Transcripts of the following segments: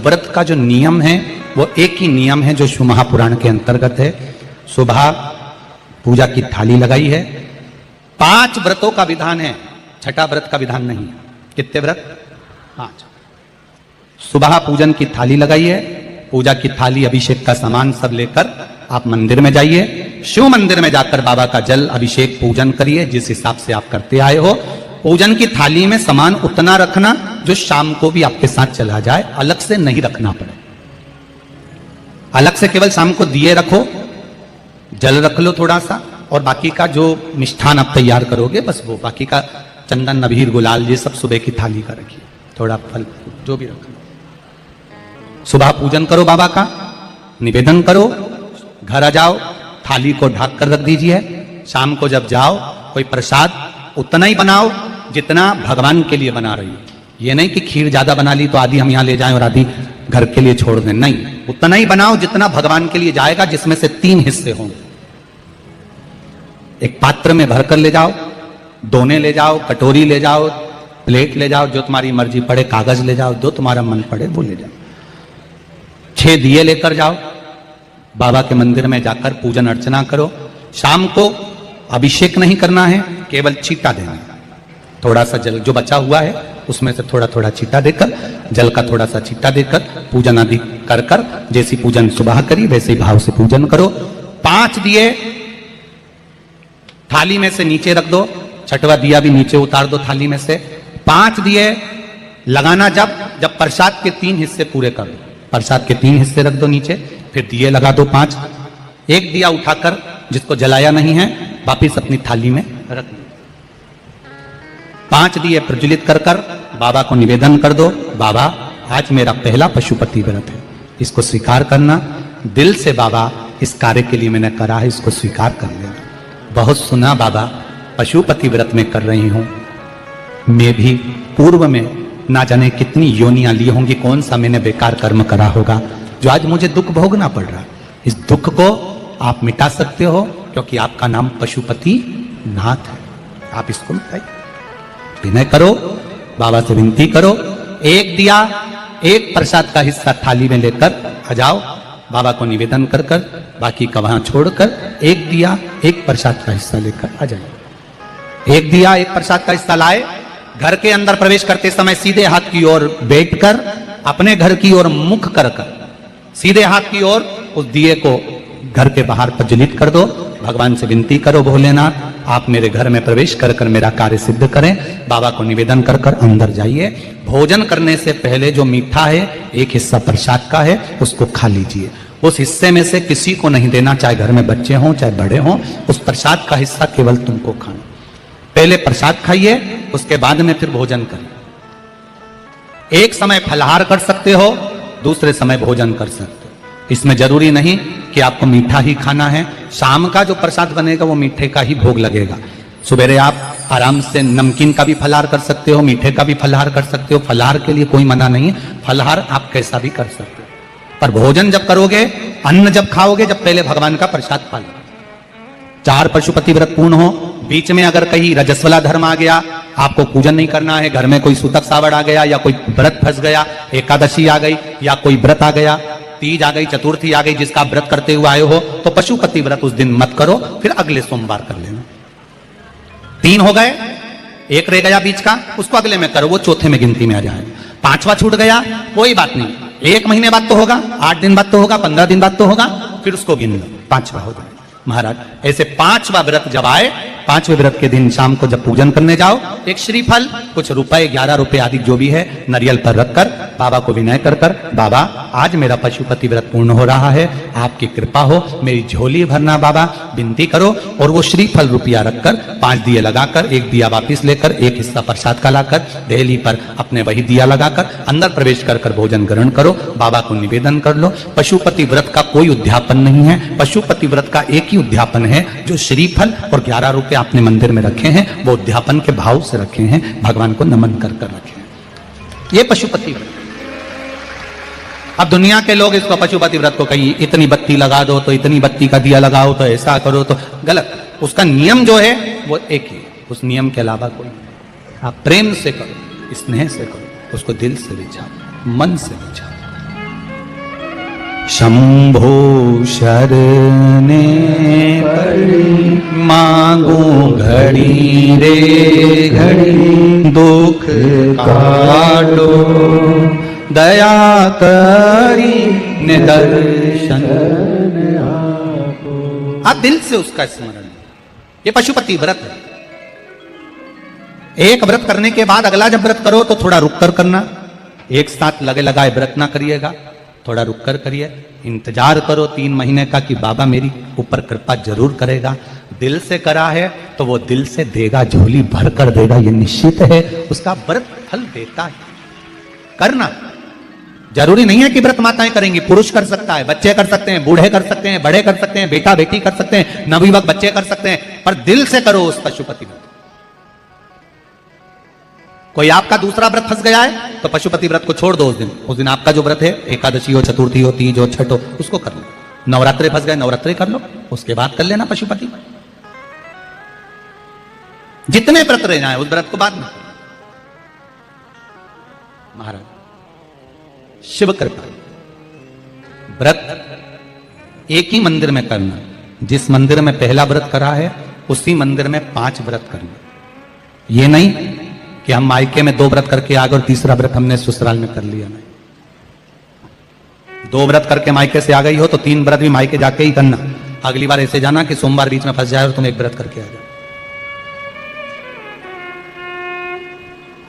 व्रत का जो नियम है वो एक ही नियम है जो शिव महापुराण के अंतर्गत है। सुबह पूजा की थाली लगाई है। 5 व्रतों का विधान है, छठा व्रत का विधान नहीं। कितने व्रत? 5। सुबह पूजन की थाली लगाई है। पूजा की थाली, अभिषेक का सामान सब लेकर आप मंदिर में जाइए। शिव मंदिर में जाकर बाबा का जल अभिषेक पूजन करिए जिस हिसाब से आप करते आए हो। पूजन की थाली में सामान उतना रखना जो शाम को भी आपके साथ चला जाए, अलग से नहीं रखना पड़े। अलग से केवल शाम को दिए रखो, जल रख लो थोड़ा सा, और बाकी का जो मिष्ठान आप तैयार करोगे बस वो, बाकी का चंदन नबीर गुलाल ये सब सुबह की थाली का रखिए, थोड़ा फल जो भी रख लो। सुबह पूजन करो बाबा का, निवेदन करो, घर आ जाओ, थाली को ढक कर रख दीजिए। शाम को जब जाओ कोई प्रसाद उतना ही बनाओ जितना भगवान के लिए बना रही हो। ये नहीं कि खीर ज्यादा बना ली तो आधी हम यहां ले जाएं और आधी घर के लिए छोड़ दें, नहीं, उतना ही बनाओ जितना भगवान के लिए जाएगा, जिसमें से 3 हिस्से होंगे। एक पात्र में भरकर ले जाओ, दोने ले जाओ, कटोरी ले जाओ, प्लेट ले जाओ, जो तुम्हारी मर्जी पड़े, कागज ले जाओ, जो तुम्हारा मन पड़े वो ले जाओ। 6 दिए लेकर जाओ, बाबा के मंदिर में जाकर पूजन अर्चना करो। शाम को अभिषेक नहीं करना है, केवल छींटा देना है। थोड़ा सा जल जो बचा हुआ है उसमें से थोड़ा थोड़ा छींटा देकर, जल का थोड़ा सा छींटा देकर पूजन आदि कर कर, जैसी पूजन सुबह करी वैसे ही भाव से पूजन करो। 5 दिए थाली में से नीचे रख दो, छठवा दिया भी नीचे उतार दो थाली में से। 5 दिए लगाना जब प्रसाद के 3 हिस्से पूरे कर दो, प्रसाद के 3 हिस्से रख दो नीचे, फिर दिए लगा दो 5। एक दिया उठाकर जिसको जलाया नहीं है वापिस अपनी थाली में रख दो। 5 दिए प्रज्वलित कर कर बाबा को निवेदन कर दो, बाबा आज मेरा पहला पशुपति व्रत है, इसको स्वीकार करना। दिल से बाबा इस कार्य के लिए मैंने करा है, इसको स्वीकार कर लेना। बहुत सुना बाबा पशुपति व्रत में कर रही हूं, मैं भी पूर्व में ना जाने कितनी योनियां ली होंगी, कौन सा मैंने बेकार कर्म करा होगा जो आज मुझे दुख भोगना पड़ रहा है। इस दुख को आप मिटा सकते हो क्योंकि आपका नाम पशुपति नाथ है। आप इसको मिटाइए, विनय करो, बाबा से विनती करो। एक दिया, एक प्रसाद का हिस्सा थाली में लेकर आ जाओ, बाबा को निवेदन कर कर, बाकी का वहां छोड़कर एक दिया, एक प्रसाद का हिस्सा लेकर आ जाइए। एक दिया, एक प्रसाद का हिस्सा लाए, घर के अंदर प्रवेश करते समय सीधे हाथ की ओर बैठकर, अपने घर की ओर मुख कर कर सीधे हाथ की ओर उस दिए को घर के बाहर प्रज्वलित कर दो। भगवान से विनती करो, भोलेनाथ आप मेरे घर में प्रवेश कर कर मेरा कार्य सिद्ध करें। बाबा को निवेदन कर कर अंदर जाइए। भोजन करने से पहले जो मीठा है, एक हिस्सा प्रसाद का है, उसको खा लीजिए। उस हिस्से में से किसी को नहीं देना, चाहे घर में बच्चे हों चाहे बड़े हों। उस प्रसाद का हिस्सा केवल तुमको खाना। पहले प्रसाद खाइए, उसके बाद में फिर भोजन करिए। एक समय फलाहार कर सकते हो, दूसरे समय भोजन कर सकते हो। इसमें जरूरी नहीं कि आपको मीठा ही खाना है। शाम का जो प्रसाद बनेगा वो मीठे का ही भोग लगेगा। सुबेरे आप आराम से नमकीन का भी फलाहार कर सकते हो, मीठे का भी फलाहार कर सकते हो। फलाहार के लिए कोई मना नहीं है, फलाहार आप कैसा भी कर सकते हो। पर भोजन जब करोगे, अन्न जब खाओगे, जब पहले भगवान का प्रसाद खा लो। 4 पशुपति व्रत पूर्ण हो, बीच में अगर कहीं रजस्वला धर्म आ गया, आपको पूजन नहीं करना है, घर में कोई सूतक सावड़ आ गया, या कोई व्रत फंस गया, एकादशी आ गई, या कोई व्रत आ गया, तीज आ गई, चतुर्थी आ गई, जिसका व्रत करते हुए आए हो, तो पशुपति व्रत उस दिन मत करो, फिर अगले सोमवार कर लेना। 3 हो गए, एक रह गया बीच का, उसको अगले में करो, वो चौथे में गिनती में आ जाए। 5वां छूट गया, कोई बात नहीं, 1 महीने बाद तो होगा, 8 दिन बाद तो होगा, 15 दिन बाद तो होगा, फिर उसको गिन लो, 5वां हो जाए। महाराज ऐसे 5वां व्रत जब आए, 5वें व्रत के दिन शाम को जब पूजन करने जाओ, एक श्रीफल, कुछ रुपए, 11 रुपए आदि जो भी है, नारियल पर रखकर बाबा को विनय कर कर, बाबा आज मेरा पशुपति व्रत पूर्ण हो रहा है, आपकी कृपा हो, मेरी झोली भरना बाबा, विनती करो। और वो श्रीफल रुपया रखकर 5 दिए लगाकर, एक दिया वापिस लेकर, एक हिस्सा प्रसाद का लाकर देहली पर अपने वही दिया लगाकर अंदर प्रवेश कर कर भोजन ग्रहण करो। बाबा को निवेदन कर लो। पशुपति व्रत का कोई उद्यापन नहीं है, पशुपति व्रत का एक ही उद्यापन है, जो श्रीफल और 11 रुपए आपने मंदिर में रखे हैं, वो उद्यापन के भाव से रखे हैं, भगवान को नमन कर कर रखे हैं। ये पशुपति व्रत। अब दुनिया के लोग इसको पशुपति व्रत को कहीं इतनी बत्ती लगा दो, तो इतनी बत्ती का दिया लगाओ, तो ऐसा करो, तो गलत। उसका नियम जो है वो एक ही, उस नियम के अलावा कोई नहीं। आप प्रेम से करो, स्नेह से करो, उसको दिल से विचारो, मन से विचारो। शंभो शरणे पड़ी, मांगो घड़ी रे घड़ी, दुख काटो दया करी निदर्शन। आप दिल से उसका स्मरण, ये पशुपति व्रत है। एक व्रत करने के बाद अगला जब व्रत करो तो थोड़ा रुक कर करना, एक साथ लगे लगाए व्रत ना करिएगा, थोड़ा रुक कर करिए, इंतजार करो 3 महीने का कि बाबा मेरी ऊपर कृपा जरूर करेगा। दिल से करा है तो वो दिल से देगा, झोली भर कर देगा, ये निश्चित है। उसका व्रत फल देता है। करना जरूरी नहीं है कि व्रत माताएं करेंगी, पुरुष कर सकता है, बच्चे कर सकते हैं, बूढ़े कर सकते हैं, बड़े कर सकते हैं, बेटा बेटी कर सकते हैं, नवयुवक बच्चे कर सकते हैं, पर दिल से करो उस पशुपति व्रत। कोई आपका दूसरा व्रत फंस गया है तो पशुपति व्रत को छोड़ दो। उस दिन आपका जो व्रत है, एकादशी हो, चतुर्थी हो, तीज हो, छठ हो, उसको कर लो। नवरात्रे फंस गए, नवरात्रे कर लो, उसके बाद कर लेना पशुपति। जितने व्रत रह जाए उस व्रत को बाद में। महाराज शिव कृपा, व्रत एक ही मंदिर में करना। जिस मंदिर में पहला व्रत करा है उसी मंदिर में 5 व्रत करना। ये नहीं कि हम मायके में 2 व्रत करके आ गए और तीसरा व्रत हमने ससुराल में कर लिया। नहीं, 2 व्रत करके मायके से आ गई हो तो 3 व्रत भी मायके जाके ही करना। अगली बार ऐसे जाना कि सोमवार बीच में फंस जाए और तुम 1 व्रत करके आ जाओ।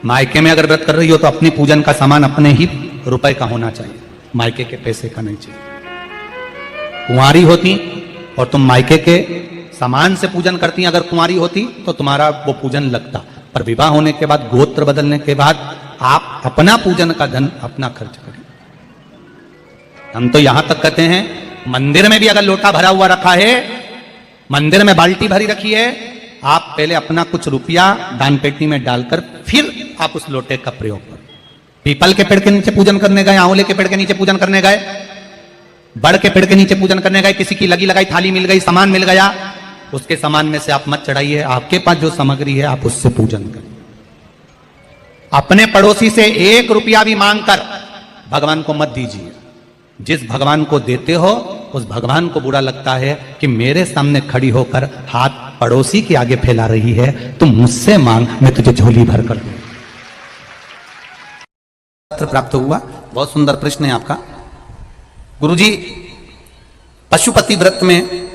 मायके में अगर व्रत कर रही हो तो अपनी पूजन का सामान अपने ही रुपए का होना चाहिए, मायके के पैसे का नहीं चाहिए। कुंवारी होती और तुम मायके के सामान से पूजन करती, अगर कुंवारी होती तो तुम्हारा वो पूजन लगता, पर विवाह होने के बाद, गोत्र बदलने के बाद आप अपना पूजन का धन अपना खर्च करें। हम तो यहां तक कहते हैं मंदिर में भी अगर लोटा भरा हुआ रखा है, मंदिर में बाल्टी भरी रखी है, आप पहले अपना कुछ रुपया दान पेटी में डालकर फिर आप उस लोटे का प्रयोग करें। पीपल के पेड़ के नीचे पूजन करने गए, आंवले के पेड़ के नीचे पूजन करने गए, बड़ के पेड़ के नीचे पूजन करने गए, किसी की लगी लगाई थाली मिल गई, सामान मिल गया, उसके सामान में से आप मत चढ़ाइए। आपके पास जो सामग्री है आप उससे पूजन करें। अपने पड़ोसी से 1 रुपया भी मांगकर भगवान को मत दीजिए। जिस भगवान को देते हो उस भगवान को बुरा लगता है कि मेरे सामने खड़ी होकर हाथ पड़ोसी के आगे फैला रही है, तुम मुझसे मांग, मैं तुझे झोली भर कर दूं। प्राप्त हुआ। बहुत सुंदर प्रश्न है आपका गुरुजी। पशुपति व्रत में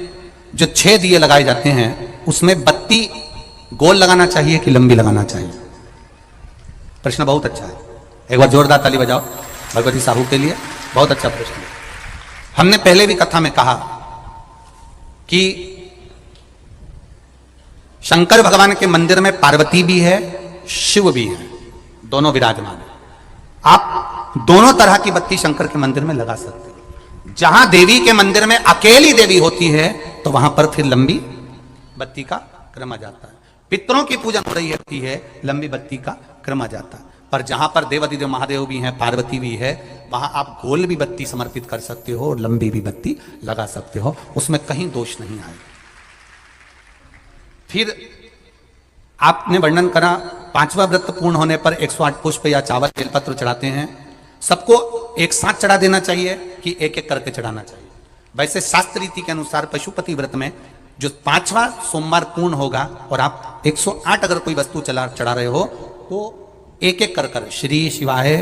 जो 6 दिए लगाए जाते हैं उसमें बत्ती गोल लगाना चाहिए कि लंबी लगाना चाहिए? प्रश्न बहुत अच्छा है, एक बार जोरदार ताली बजाओ भगवती साहू के लिए। बहुत अच्छा प्रश्न है। हमने पहले भी कथा में कहा कि शंकर भगवान के मंदिर में पार्वती भी है, शिव भी है, दोनों विराजमान है। आप दोनों तरह की बत्ती शंकर के मंदिर में लगा सकते हैं। जहां देवी के मंदिर में अकेली देवी होती है तो वहां पर फिर लंबी बत्ती का क्रम आ जाता है। पितरों की पूजन हो रही होती है, लंबी बत्ती का क्रम आ जाता है। पर जहां पर देवाधिदेव महादेव भी हैं, पार्वती भी है, वहां आप गोल भी बत्ती समर्पित कर सकते हो और लंबी भी बत्ती लगा सकते हो, उसमें कहीं दोष नहीं आएगा। फिर आपने वर्णन करा 5वां व्रत पूर्ण होने पर 108 पुष्प या चावल बेलपत्र चढ़ाते हैं। सबको एक साथ चढ़ा देना चाहिए कि एक एक करके चढ़ाना चाहिए? वैसे शास्त्र रीति के अनुसार पशुपति व्रत में जो 5वां सोमवार पूर्ण होगा और आप 108 अगर कोई वस्तु चढ़ा रहे हो तो एक एक कर श्री शिवाय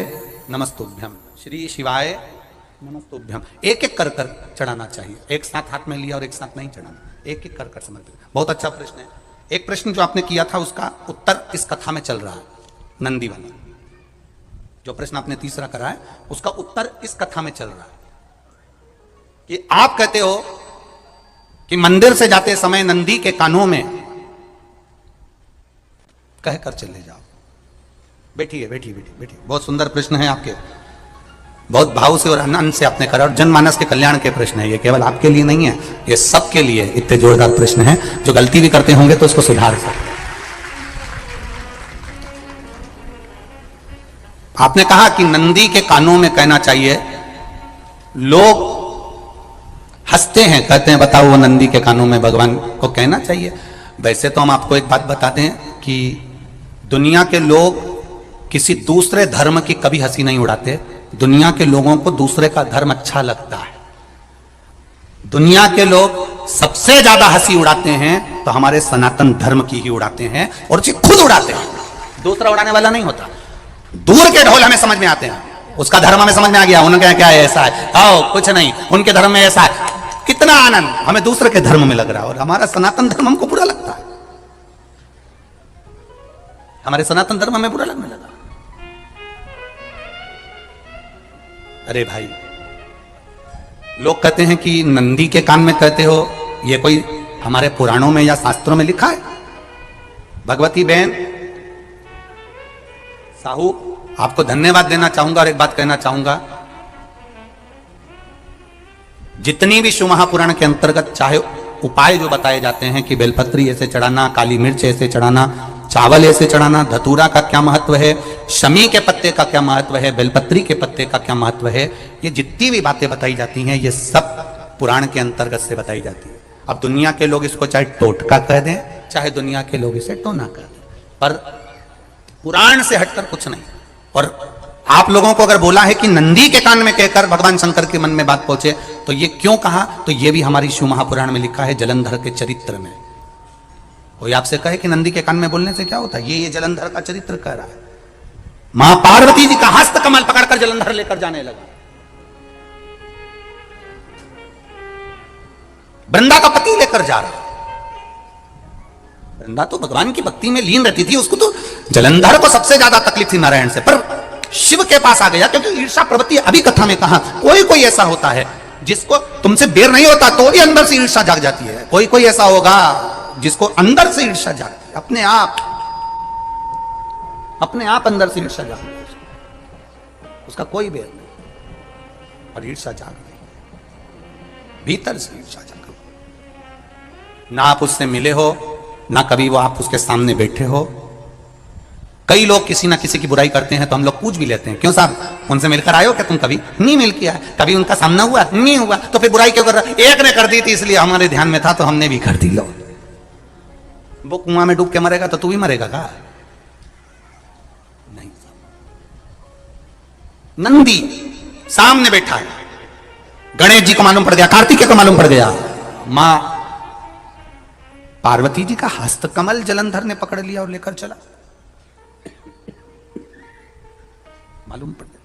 नमस्तुभ्यम, श्री शिवाय नमस्तुभ्यम, एक एक कर चढ़ाना चाहिए। एक साथ हाथ में लिया और एक साथ नहीं चढ़ाना, एक एक कर समर्पित। बहुत अच्छा प्रश्न है। एक प्रश्न जो आपने किया था उसका उत्तर इस कथा में चल रहा है, नंदी वाला। जो प्रश्न आपने तीसरा करा है उसका उत्तर इस कथा में चल रहा है कि आप कहते हो कि मंदिर से जाते समय नंदी के कानों में कहकर चले जाओ। बैठिए बैठिए बैठिए बैठिए। बहुत सुंदर प्रश्न है आपके, बहुत भाव से और आनंद से आपने करा, और जनमानस के कल्याण के प्रश्न है ये, केवल आपके लिए नहीं है, ये सबके लिए इतने जोरदार प्रश्न है। जो गलती भी करते होंगे तो उसको सुधार सकते। आपने कहा कि नंदी के कानों में कहना चाहिए। लोग हंसते हैं, कहते हैं बताओ वो नंदी के कानों में भगवान को कहना चाहिए। वैसे तो हम आपको एक बात बताते हैं कि दुनिया के लोग किसी दूसरे धर्म की कभी हंसी नहीं उड़ाते। दुनिया के लोगों को दूसरे का धर्म अच्छा लगता है। दुनिया के लोग सबसे ज्यादा हंसी उड़ाते हैं तो हमारे सनातन धर्म की ही उड़ाते हैं, और उसे खुद उड़ाते हैं, दूसरा उड़ाने वाला नहीं होता। दूर के ढोल हमें समझ में आते हैं, उसका धर्म हमें समझ में आ गया, उनका क्या है, ऐसा है, आओ कुछ नहीं, उनके धर्म में ऐसा है, कितना आनंद हमें दूसरे के धर्म में लग रहा है, और हमारा सनातन धर्म हमको बुरा लगता है, हमारे सनातन धर्म हमें बुरा लगने लगा। अरे भाई, लोग कहते हैं कि नंदी के कान में कहते हो, ये कोई हमारे पुराणों में या शास्त्रों में लिखा है? भगवती बहन साहू, आपको धन्यवाद देना चाहूंगा और एक बात कहना चाहूंगा, जितनी भी शिव महापुराण के अंतर्गत चाहे उपाय जो बताए जाते हैं कि बेलपत्री ऐसे चढ़ाना, काली मिर्च ऐसे चढ़ाना, चावल ऐसे चढ़ाना, धतूरा का क्या महत्व है, शमी के पत्ते का क्या महत्व है, बेलपत्री के पत्ते का क्या महत्व है, ये जितनी भी बातें बताई जाती हैं ये सब पुराण के अंतर्गत से बताई जाती है। अब दुनिया के लोग इसको चाहे टोटका कह दें, चाहे दुनिया के लोग इसे टोना कह दें, पर पुराण से हटकर कुछ नहीं। और आप लोगों को अगर बोला है कि नंदी के कान में कहकर भगवान शंकर के मन में बात पहुंचे, तो ये क्यों कहा, तो ये भी हमारी शिव महापुराण में लिखा है, जलंधर के चरित्र में। कोई आपसे कहे कि नंदी के कान में बोलने से क्या होता है, ये जलंधर का चरित्र कह रहा है। मां पार्वती जी का हस्त कमल पकड़कर जलंधर लेकर जाने लगा, वृंदा का पति लेकर जा रहा। वृंदा तो भगवान की भक्ति में लीन रहती थी, उसको तो जलंधर को सबसे ज्यादा तकलीफ थी नारायण से, पर शिव के पास आ गया, क्योंकि ईर्षा प्रवृत्ति अभी कथा में कहा, कोई कोई ऐसा होता है जिसको तुमसे बेर नहीं होता तो भी अंदर से ईर्षा जाग जाती है, कोई कोई ऐसा होगा जिसको अंदर से ईर्षा जागती है, अपने आप अंदर से ईर्षा जागती है, उसका कोई बेर नहीं, और ईर्षा जाग गई, भीतर से ईर्षा जाग गई। ना आप उससे मिले हो, ना कभी वो आप उसके सामने बैठे हो। कई लोग किसी ना किसी की बुराई करते हैं तो हम लोग पूछ भी लेते हैं, क्यों साहब उनसे मिलकर आए हो क्या तुम? कभी नहीं मिल किया, कभी उनका सामना हुआ नहीं हुआ, तो फिर बुराई क्यों कर रहा? एक ने कर दी थी इसलिए हमारे ध्यान में था तो हमने भी कर दी। लो, वो कुआं में डूब के मरेगा तो तू भी मरेगा का? नहीं। नंदी सामने बैठा है, गणेश जी को मालूम पड़ गया, कार्तिकेय को मालूम पड़ गया, मां पार्वती जी का हस्त कमल जलंधर ने पकड़ लिया और लेकर चला, मालूम पड़ गया,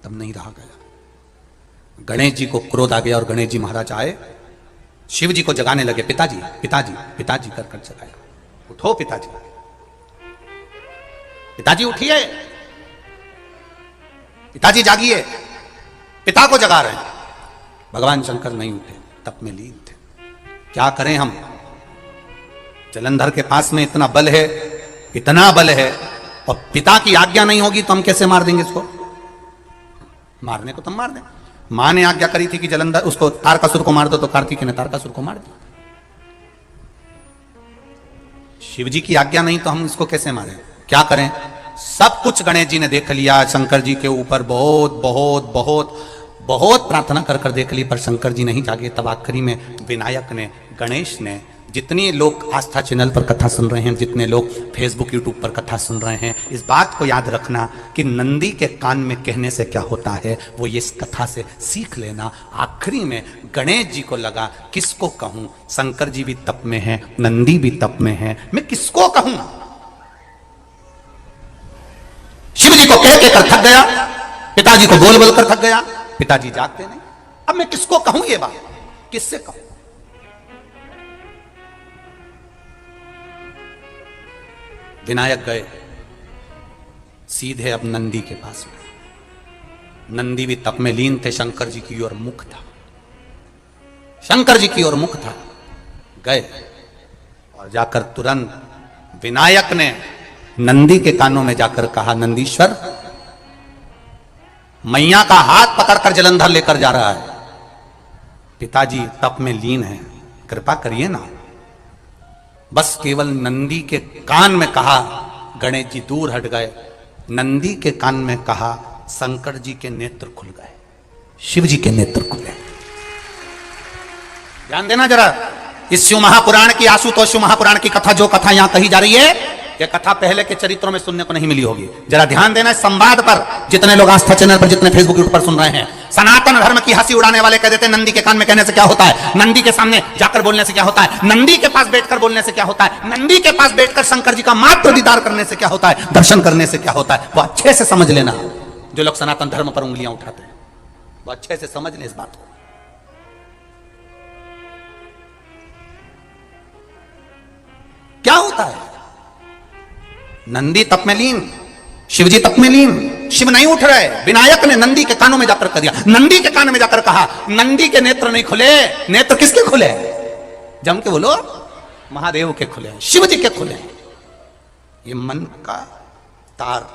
तब नहीं रहा गया। गणेश जी को क्रोध आ गया और गणेश जी महाराज आए, शिव जी को जगाने लगे, पिताजी पिताजी पिताजी कर कर जगाया, उठो पिताजी, पिताजी उठिए, पिताजी जागिए, पिता को जगा रहे हैं। भगवान शंकर नहीं उठे, तप में लीन थे। क्या करें हम, जलंधर के पास में इतना बल है, इतना बल है, और पिता की आज्ञा नहीं होगी तो हम कैसे मार देंगे इसको? मारने को तो मार दें। मां ने आज्ञा करी थी कि जलंधर उसको तारकासुर को मार दो, तो कार्तिकेय ने तारकासुर को मार दिया। शिव जी की आज्ञा नहीं तो हम इसको कैसे मारें? क्या करें? सब कुछ गणेश जी ने देख लिया, शंकर जी के ऊपर बहुत बहुत बहुत बहुत प्रार्थना कर कर देख ली, पर शंकर जी नहीं जागे। तब आखिरी में विनायक ने, गणेश ने, जितने लोग आस्था चैनल पर कथा सुन रहे हैं, जितने लोग फेसबुक यूट्यूब पर कथा सुन रहे हैं, इस बात को याद रखना कि नंदी के कान में कहने से क्या होता है वो ये इस कथा से सीख लेना। आखिरी में गणेश जी को लगा किसको कहूं, शंकर जी भी तप में हैं, नंदी भी तप में हैं, मैं किसको कहूं? शिव जी को कह के कर थक गया, पिताजी को बोल बोल कर थक गया, पिताजी जागते नहीं। अब मैं किसको कहूं ये बात, किससे कहूं? विनायक गए सीधे अब नंदी के पास में। नंदी भी तप में लीन थे, शंकर जी की ओर मुख था, शंकर जी की ओर मुख था। गए और जाकर तुरंत विनायक ने नंदी के कानों में जाकर कहा, नंदीश्वर, मैया का हाथ पकड़कर जलंधर लेकर जा रहा है, पिताजी तप में लीन है, कृपा करिए ना। बस केवल नंदी के कान में कहा, गणेश जी दूर हट गए। नंदी के कान में कहा, शंकर जी के नेत्र खुल गए, शिव जी के नेत्र खुले। ध्यान देना जरा, इस शिव महापुराण की, आशुतोष शिव महापुराण की कथा, जो कथा यहां कही जा रही है, यह कथा पहले के चरित्रों में सुनने को नहीं मिली होगी। जरा ध्यान देना इस संवाद पर, जितने लोग आस्था चैनल पर, जितने फेसबुक यूट्यूब पर सुन रहे हैं, सनातन धर्म की हंसी उड़ाने वाले कह देते हैं नंदी के कान में कहने से क्या होता है, नंदी के सामने जाकर बोलने से क्या होता है, नंदी के पास बैठकर बोलने से क्या होता है, नंदी के पास बैठकर शंकर जी का मात्र दीदार करने से क्या होता है, दर्शन करने से क्या होता है। वो अच्छे से समझ लेना, जो लोग सनातन धर्म पर उंगलियां उठाते हैं वो अच्छे से समझ लें इस बात को। क्या होता है, नंदी तप में लीन, शिवजी तप में लीन, शिव नहीं उठ रहे, विनायक ने नंदी के कानों में जाकर कह दिया, नंदी के कान में जाकर कहा, नंदी के नेत्र नहीं खुले, नेत्र किसके खुले, जम के बोलो, महादेव के खुले, शिव जी के खुले। ये मन का तार,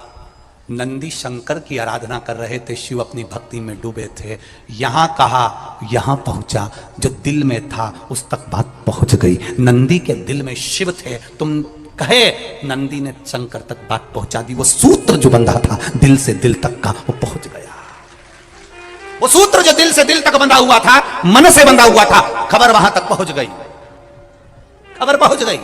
नंदी शंकर की आराधना कर रहे थे, शिव अपनी भक्ति में डूबे थे, यहां कहा यहां पहुंचा, जो दिल में था उस तक बात पहुंच गई। नंदी के दिल में शिव थे, तुम कहे नंदी ने शंकर तक बात पहुंचा दी। वो सूत्र जो बंधा था दिल से दिल तक का, वो पहुंच गया। वो सूत्र जो दिल से दिल तक बंधा हुआ था, मन से बंधा हुआ था, खबर वहां तक पहुंच गई, खबर पहुंच गई।